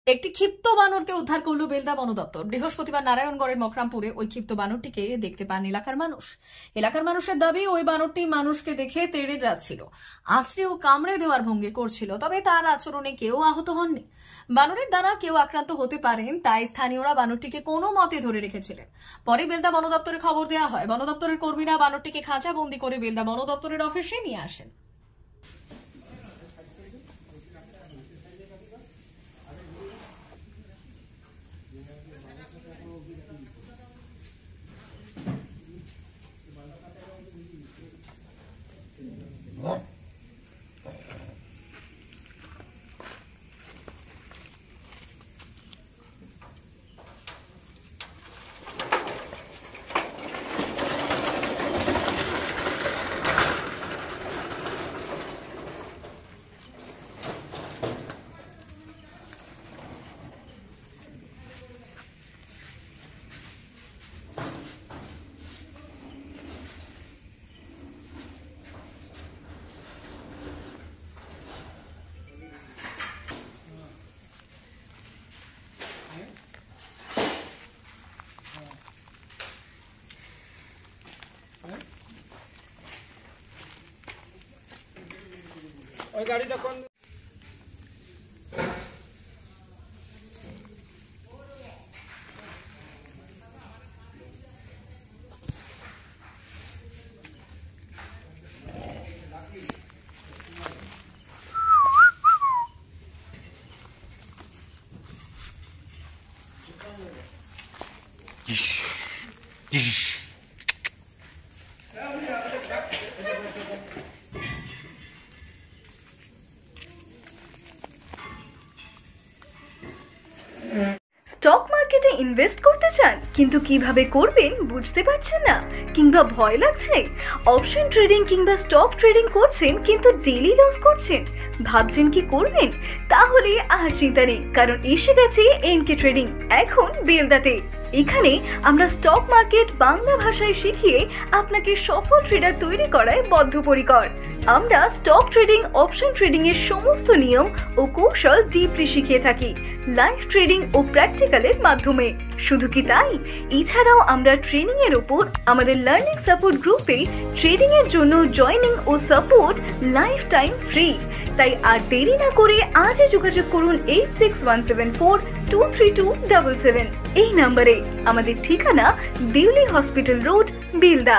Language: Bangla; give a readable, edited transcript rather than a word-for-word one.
একটি ক্ষিপ্ত বানরকে উদ্ধার করলো বেলদা বন দপ্তর। বৃহস্পতিবার নারায়ণগড়ের মকরামপুরে ওই ক্ষিপ্ত বানরটিকে দেখতে পান এলাকার মানুষের দাবি ওই বানরটি মানুষকে দেখে তেড়ে যাচ্ছিল, আছড়ে ও কামড়ে দেওয়ার ভঙ্গি করছিল। তবে তার আচরণে কেউ আহত হননি। বানরের দ্বারা কেউ আক্রান্ত হতে পারেন তাই স্থানীয়রা বানরটিকে কোনো মতে ধরে রেখেছিলেন। পরে বেলদা বন দপ্তরে খবর দেওয়া হয়। বন দপ্তরের কর্মীরা বানরটিকে খাঁচা বন্দি করে বেলদা বন দপ্তরের অফিসে নিয়ে আসেন। ওই গাড়িটা কোন স্টক মার্কেটে ইনভেস্ট করতে চান কিন্তু কিভাবে করবেন বুঝতে পারছেন না, কিংবা ভয় লাগছে? অপশন ট্রেডিং কিংবা স্টক ট্রেডিং করছেন কিন্তু ডেইলি লস করছেন, ভাবছেন কি করবেন? তাহলে আর চিন্তা নেই, কারণ এসে গেছে এনকে ট্রেডিং এখন বেলদাতে। এখানে আমরা স্টক মার্কেট বাংলা ভাষায় শিখিয়ে আপনাকে সফল ট্রেডার তৈরি করায় বদ্ধপরিকর। আমরা স্টক ট্রেডিং, অপশন ট্রেডিং এর সমস্ত নিয়ম ও কৌশল ডিপলি শিখিয়ে থাকি লাইভ ট্রেডিং ও প্র্যাকটিক্যালের মাধ্যমে। শুধু কি তাই, এছাড়াও আমরা ট্রেনিং এর উপর আমাদের লার্নিং সাপোর্ট গ্রুপে ট্রেডিং এর জন্য জয়েনিং ও সাপোর্ট লাইফ টাইম ফ্রি। তাই আর দেরি না করে আজই যোগাযোগ করুন 8617423277 এই নম্বরে। আমাদের ঠিকানা দিল্লি হসপিটাল রোড, বেলদা।